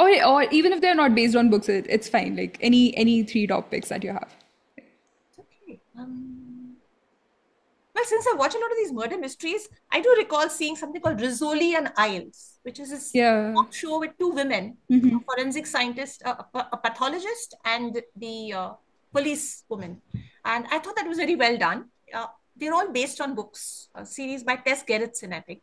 Or even if they're not based on books, it's fine. Like any three topics that you have. Okay. Well, since I watch a lot of these murder mysteries, I do recall seeing something called Rizzoli and Isles, which is this talk show with two women, a forensic scientist, a pathologist, and the police woman. And I thought that was very well done. They're all based on books, a series by Tess Gerritsen, I think.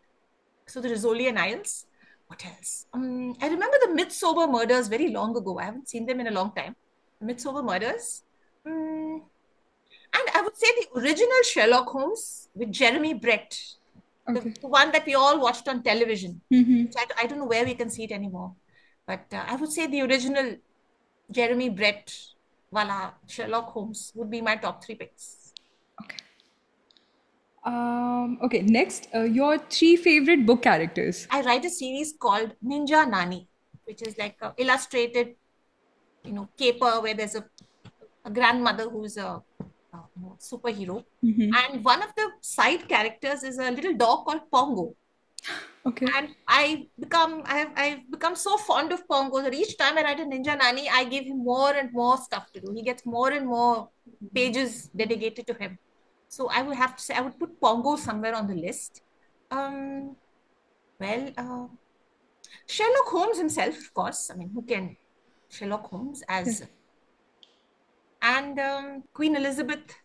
So the Rizzoli and Isles. What else? I remember the Midsomer Murders very long ago. I haven't seen them in a long time. The Midsomer Murders. And I would say the original Sherlock Holmes with Jeremy Brett. Okay. The one that we all watched on television. Which I don't know where we can see it anymore. But I would say the original Jeremy Brett wala Sherlock Holmes would be my top three picks. Okay. Okay, next, your three favorite book characters. I write a series called Ninja Nani, which is like an illustrated, caper where there's a grandmother who's a superhero. And one of the side characters is a little dog called Pongo. Okay. And I've become so fond of Pongo that each time I write a Ninja Nani, I give him more and more stuff to do. He gets more and more pages dedicated to him. So I would have to say, I would put Pongo somewhere on the list. Sherlock Holmes himself, of course. I mean, who can? Sherlock Holmes as and Queen Elizabeth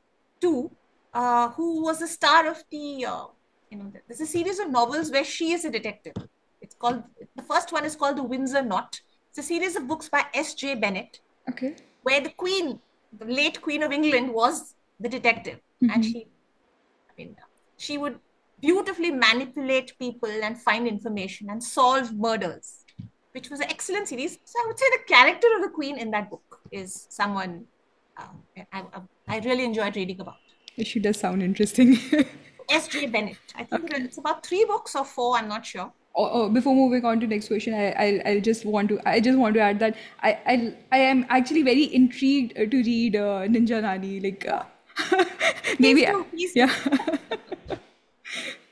II, who was the star of there's a series of novels where she is a detective. It's called, the first one is called The Windsor Knot. It's a series of books by S.J. Bennett, Okay. where the Queen, the late Queen of England, was the detective. And she would beautifully manipulate people and find information and solve murders, which was an excellent series. So I would say the character of the Queen in that book is someone I really enjoyed reading about. She does sound interesting. S.J. Bennett. I think Okay. it's about 3 books or 4. I'm not sure. Before moving on to next question, I just want to add that I am actually very intrigued to read Ninja Nani. Like, Please maybe, do. Please yeah. do.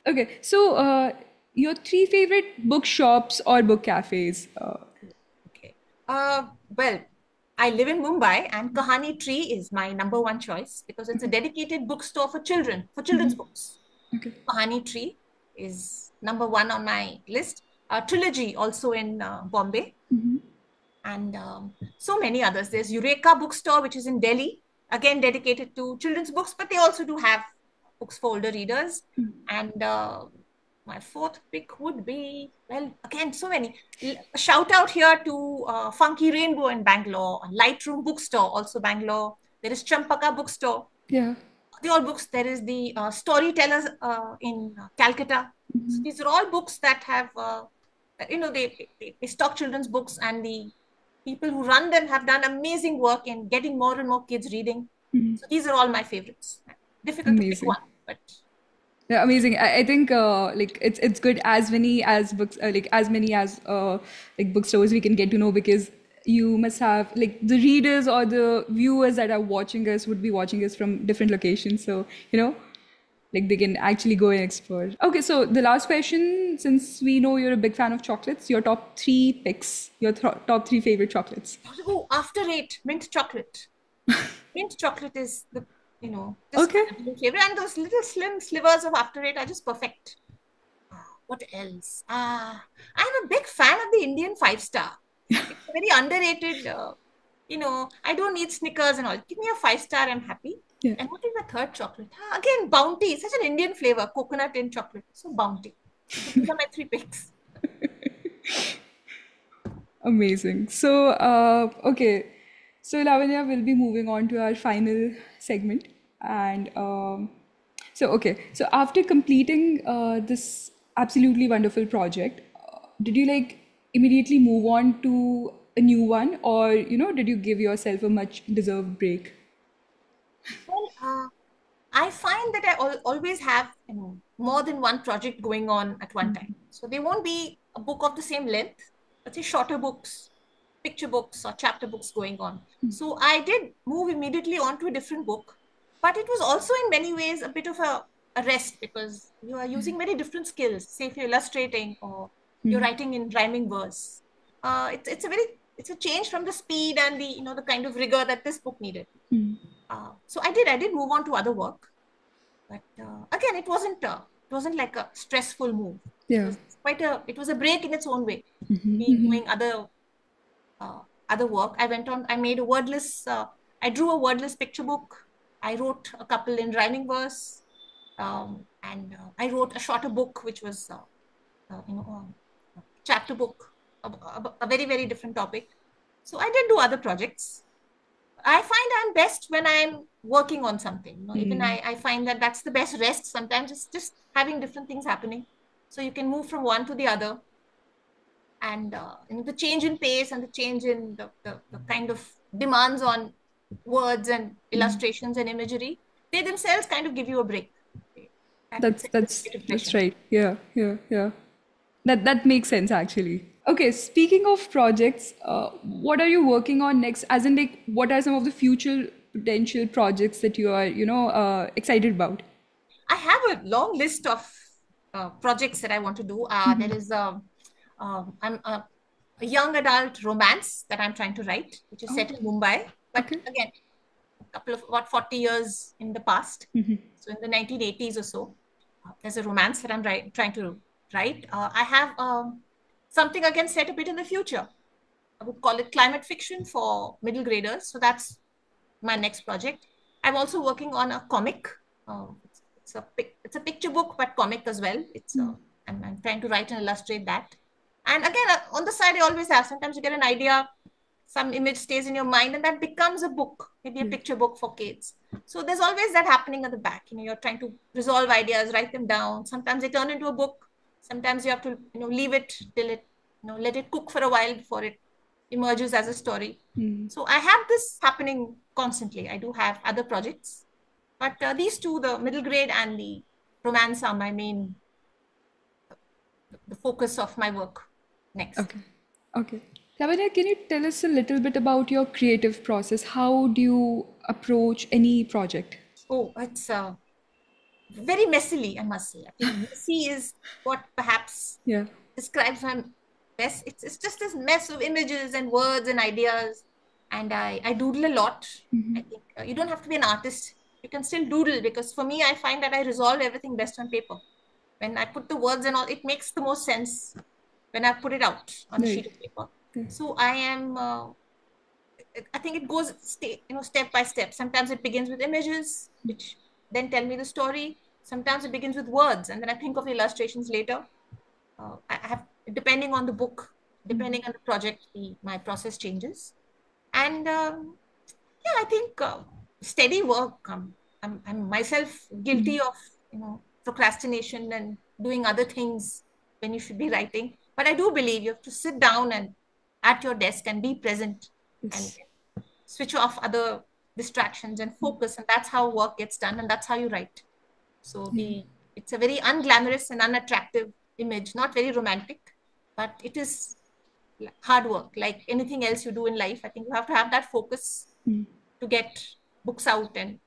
Okay, so your three favorite bookshops or book cafes? Okay. Well, I live in Mumbai, and Kahani Tree is my number one choice because it's a dedicated bookstore for children, for children's books. Okay. Kahani Tree is number one on my list. Trilogy also in Bombay, and so many others. There's Eureka Bookstore, which is in Delhi, again dedicated to children's books, but they also do have books for older readers. And my fourth pick would be, well, again, so many. A shout out here to Funky Rainbow in Bangalore, Lightroom Bookstore, also Bangalore. There is Champaka Bookstore. Yeah. The all books. There is the Storytellers in Calcutta. So these are all books that have, they stock children's books, and the people who run them have done amazing work in getting more and more kids reading. So these are all my favorites. Difficult to pick Amazing. one, but Yeah, amazing. I think like it's good as many as books like as many as like bookstores we can get to know, because you must have like the readers or the viewers that are watching us would be watching us from different locations, so like they can actually go and explore. Okay, so the last question, since we know you're a big fan of chocolates, your top three picks, your top three favorite chocolates. oh, After Eight mint chocolate. Mint chocolate is just my Okay. absolute favorite, and those little slim slivers of After Eight are just perfect. What else? I'm a big fan of the Indian five star. It's a very underrated. I don't need Snickers and all. Give me a five-star, I'm happy. Yeah. And what is the third chocolate? Again, Bounty. Such an Indian flavor, coconut in chocolate. So Bounty. So these are my 3 picks. Amazing. So, okay. So, Lavanya will be moving on to our final segment. And okay. So, after completing this absolutely wonderful project, did you like immediately move on to a new one, or, did you give yourself a much deserved break? Well, I find that I always have more than one project going on at one time. So they won't be a book of the same length. Let's say shorter books, picture books or chapter books going on. So I did move immediately on to a different book, but it was also in many ways a bit of a rest because you are using very different skills. Say if you're illustrating or you're writing in rhyming verse. It's a change from the speed and the kind of rigor that this book needed. So I did move on to other work, but again, it wasn't like a stressful move. It Yeah. was it was a break in its own way. Me doing other work. I made a wordless. I drew a wordless picture book. I wrote a couple in rhyming verse, and I wrote a shorter book, which was a chapter book, a very very different topic. So I did do other projects. I find I'm best when I'm working on something. Even I find that that's the best rest. Sometimes it's just having different things happening. So you can move from one to the other. And the change in pace and the change in the kind of demands on words and illustrations and imagery, they themselves kind of give you a break. It's That's a that's bit that's refreshing. right. Yeah, yeah, yeah. That makes sense actually. Okay, speaking of projects, what are you working on next? As in, like, what are some of the future potential projects that you are, excited about? I have a long list of projects that I want to do. There is I'm a young adult romance that I'm trying to write, which is Oh, set in Mumbai, but okay. again, a couple of about 40 years in the past. So in the 1980s or so, there's a romance that I'm trying to write. I have something again set a bit in the future. I would call it climate fiction for middle graders. So that's my next project. I'm also working on a comic. It's a picture book, but comic as well. I'm trying to write and illustrate that. And again, on the side, I always have. Sometimes you get an idea, some image stays in your mind, and that becomes a book, maybe a picture book for kids. So there's always that happening at the back. You're trying to resolve ideas, write them down. Sometimes they turn into a book. Sometimes you have to, leave it till it, let it cook for a while before it emerges as a story. So I have this happening constantly. I do have other projects, but these two, the middle grade and the romance, are my main, the focus of my work next. Okay. Okay. Lavanya, can you tell us a little bit about your creative process? How do you approach any project? Oh, it's very messily, I must say. I think messy is what perhaps Yeah. describes my best. It's just this mess of images and words and ideas. And I doodle a lot. I think you don't have to be an artist. You can still doodle, because for me, I find that I resolve everything best on paper. When I put the words and all, it makes the most sense when I put it out on a sheet Right. of paper. Okay. So I think it goes step by step. Sometimes it begins with images, which then tell me the story. Sometimes it begins with words, and then I think of the illustrations later. I have, depending on the book, depending on the project, my process changes. And yeah, I think steady work. I'm myself guilty of procrastination and doing other things when you should be writing. But I do believe you have to sit down and at your desk and be present and Yes. switch off other distractions and focus, and that's how work gets done, and that's how you write. So it's a very unglamorous and unattractive image, not very romantic, but it is hard work. Like anything else you do in life, I think you have to have that focus to get books out and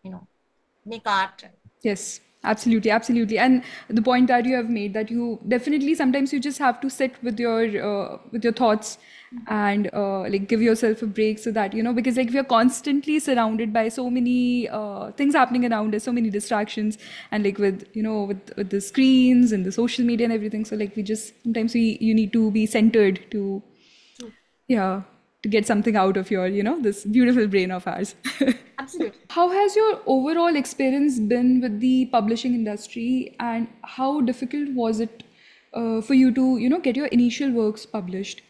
make art. Yes, absolutely, absolutely. And the point that you have made, that you definitely sometimes you just have to sit with your thoughts and like give yourself a break, so that because like we are constantly surrounded by so many things happening around us, so many distractions, and like with the screens and the social media and everything. So like we just sometimes we you need to be centered to, True. yeah, to get something out of your this beautiful brain of ours. Absolutely. How has your overall experience been with the publishing industry, and how difficult was it for you to, get your initial works published?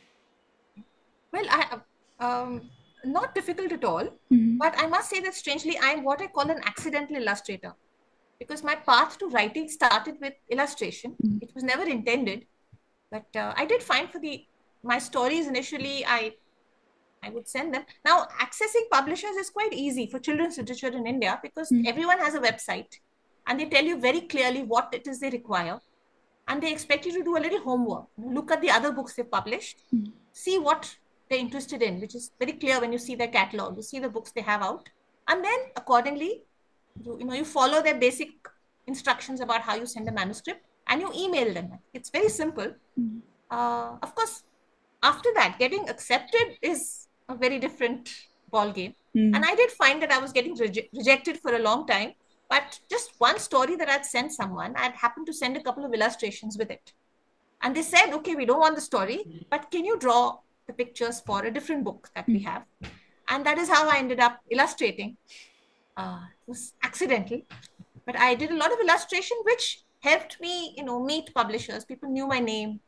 Well, not difficult at all, but I must say that strangely, I'm what I call an accidental illustrator, because my path to writing started with illustration. It was never intended, but I did find for my stories initially, I would send them. Now, accessing publishers is quite easy for children's literature in India, because everyone has a website and they tell you very clearly what it is they require. And they expect you to do a little homework. Look at the other books they've published, see what they're interested in, which is very clear when you see their catalog. You see the books they have out. And then accordingly, you follow their basic instructions about how you send a manuscript and you email them. It's very simple. Of course, after that, getting accepted is a very different ball game. And I did find that I was getting rejected for a long time. But just one story that I'd sent someone, I'd happened to send a couple of illustrations with it. And they said, okay, we don't want the story, but can you draw the pictures for a different book that we have? And that is how I ended up illustrating. It was accidental, but I did a lot of illustration, which helped me, meet publishers. People knew my name,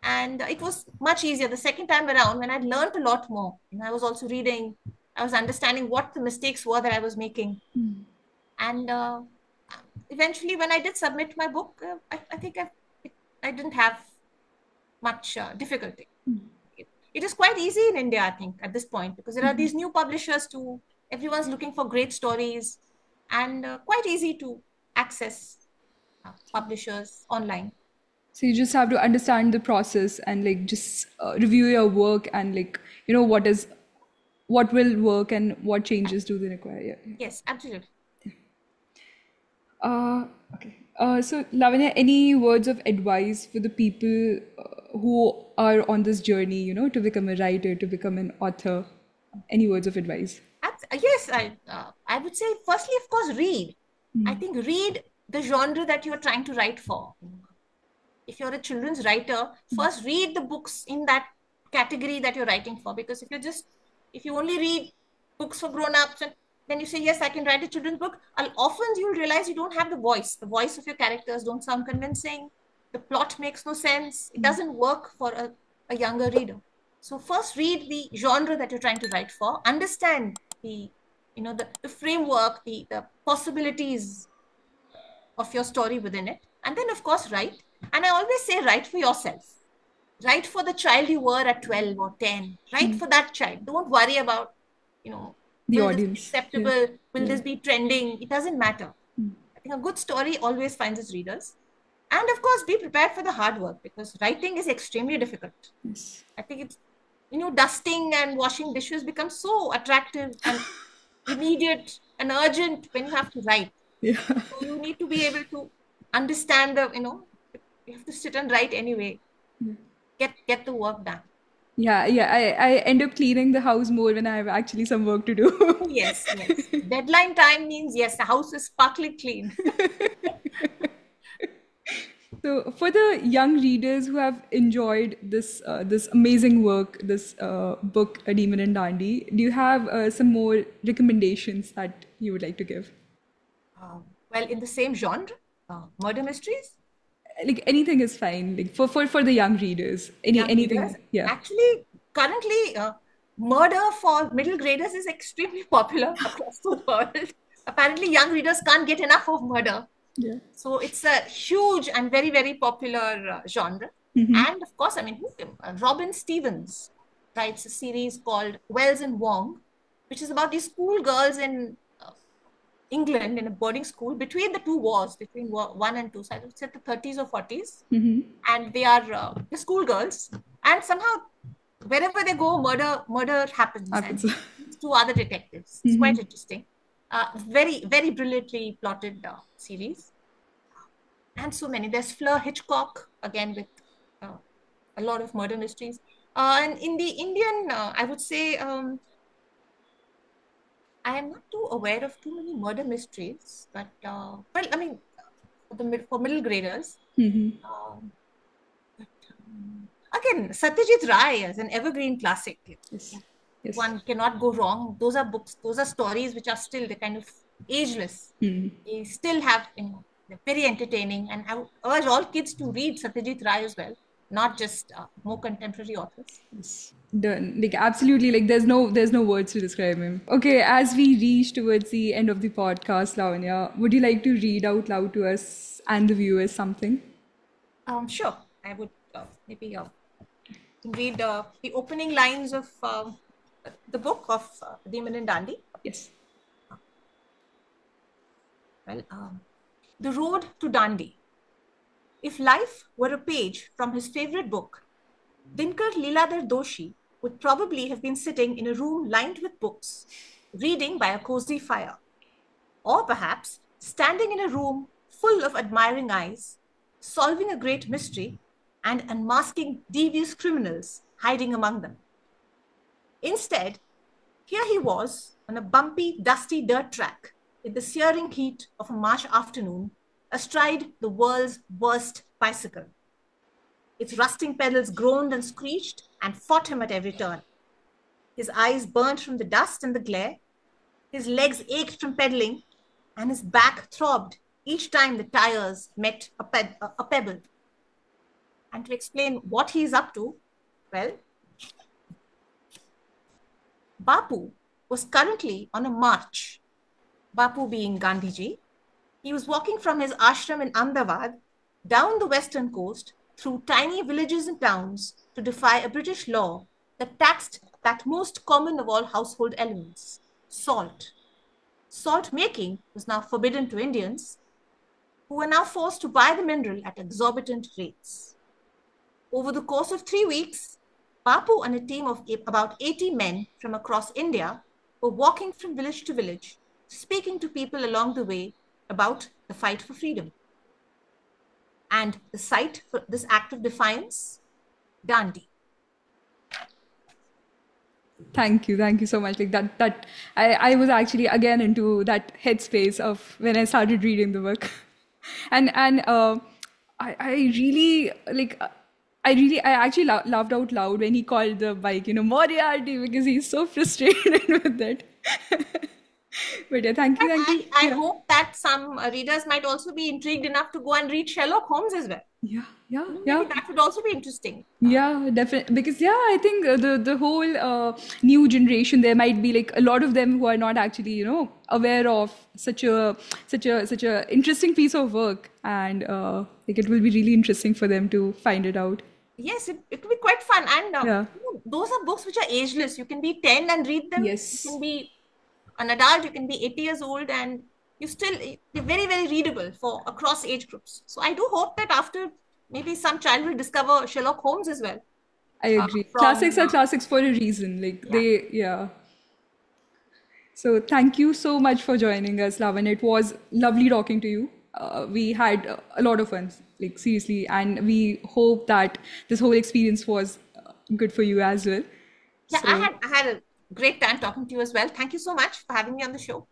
and it was much easier the second time around when I'd learned a lot more. I was also reading, I was understanding what the mistakes were that I was making. And eventually, when I did submit my book, I think I didn't have much difficulty. It is quite easy in India, I think, at this point, because there are these new publishers too. Everyone's looking for great stories, and quite easy to access publishers online. So you just have to understand the process and like just review your work, and like what will work and what changes do they require. Yeah. Yes, absolutely. Okay. So, Lavanya, any words of advice for the people who are on this journey, to become a writer, to become an author? Any words of advice? Yes, I would say, firstly, of course, read. I think read the genre that you're trying to write for. If you're a children's writer, first read the books in that category that you're writing for. Because if you only read books for grown-ups, and then you say, yes, I can write a children's book. Often you'll realize you don't have the voice. The voice of your characters don't sound convincing. The plot makes no sense. It doesn't work for a younger reader. So first read the genre that you're trying to write for, understand the framework, the possibilities of your story within it. And then of course write. And I always say write for yourself. Write for the child you were at 12 or 10. Write for that child. Don't worry about, The will this be audience. acceptable? Will Yeah. this be trending? It doesn't matter. I think a good story always finds its readers. And of course, be prepared for the hard work because writing is extremely difficult. Yes. I think it's, dusting and washing dishes becomes so attractive and immediate and urgent when you have to write. Yeah. So you need to be able to understand you have to sit and write anyway. Get the work done. Yeah, yeah. I end up cleaning the house more when I have actually some work to do. Yes, yes. Deadline time means, yes, the house is sparkly clean. So, for the young readers who have enjoyed this amazing work, this book, A Demon and Dandy, do you have some more recommendations that you would like to give? Well, in the same genre, murder mysteries. Like anything is fine. Like for the young readers, Young anything. readers. Yeah. Actually, currently, murder for middle graders is extremely popular across the world. Apparently, young readers can't get enough of murder. Yeah. So it's a huge and very, very popular genre. And of course, I mean, Robin Stevens writes a series called Wells and Wong, which is about these schoolgirls in England in a boarding school between the two wars, between war one and two, so I would say the 30s or 40s. And they are the schoolgirls. And somehow, wherever they go, murder happens. Happens. And two other detectives. It's quite interesting. Very, very brilliantly plotted series. And so many. There's Fleur Hitchcock, again, with a lot of murder mysteries. And in the Indian, I would say, I am not too aware of too many murder mysteries, but I mean, for middle graders. Again, Satyajit Ray is an evergreen classic. Yes. Yes. One cannot go wrong. Those are books, those are stories which are still the kind of ageless. They still have, they're very entertaining. And I would urge all kids to read Satyajit Ray as well, not just more contemporary authors. Yes. Done. Like absolutely, like there's no words to describe him. Okay, as we reach towards the end of the podcast, Lavanya, would you like to read out loud to us and the viewers something? Sure. I would maybe read the opening lines of the book of Demon and Dandy. Yes. Well, The Road to Dandi. If life were a page from his favorite book, Dinkar Leeladhar Doshi would probably have been sitting in a room lined with books, reading by a cozy fire. Or perhaps standing in a room full of admiring eyes, solving a great mystery and unmasking devious criminals hiding among them. Instead, here he was on a bumpy, dusty dirt track in the searing heat of a March afternoon, astride the world's worst bicycle. Its rusting pedals groaned and screeched and fought him at every turn. His eyes burnt from the dust and the glare, his legs ached from pedaling, and his back throbbed each time the tires met a pebble. And to explain what he is up to, well, Bapu was currently on a march. Bapu being Gandhiji. He was walking from his ashram in Ahmedabad down the western coast through tiny villages and towns to defy a British law that taxed that most common of all household elements, salt. Salt making was now forbidden to Indians, who were now forced to buy the mineral at exorbitant rates. Over the course of 3 weeks, Bapu and a team of about 80 men from across India were walking from village to village, speaking to people along the way about the fight for freedom. And the site for this act of defiance, Dandi. Thank you so much. Like that I was actually again into that headspace of when I started reading the book, and I really like. I actually laughed out loud when he called the bike, Moriarty, because he's so frustrated with it. But yeah, thank you, But thank you. I Yeah. hope that some readers might also be intrigued enough to go and read Sherlock Holmes as well. Yeah, yeah, yeah. Maybe that would also be interesting. Yeah, definitely. Because yeah, I think the whole new generation, there might be like a lot of them who are not actually, aware of such a interesting piece of work, and like it will be really interesting for them to find it out. Yes, it will be quite fun. And Yeah. those are books which are ageless. You can be 10 and read them. You can Yes. be an adult, you can be 80 years old, and they're very, very readable for across age groups. So I do hope that after maybe some child will discover Sherlock Holmes as well. I agree. From Classics are classics for a reason. Like Yeah. they, yeah. So thank you so much for joining us, Lavan. It was lovely talking to you. We had a lot of fun, like seriously, and we hope that this whole experience was good for you as well. Yeah, So I had a great time talking to you as well. Thank you so much for having me on the show.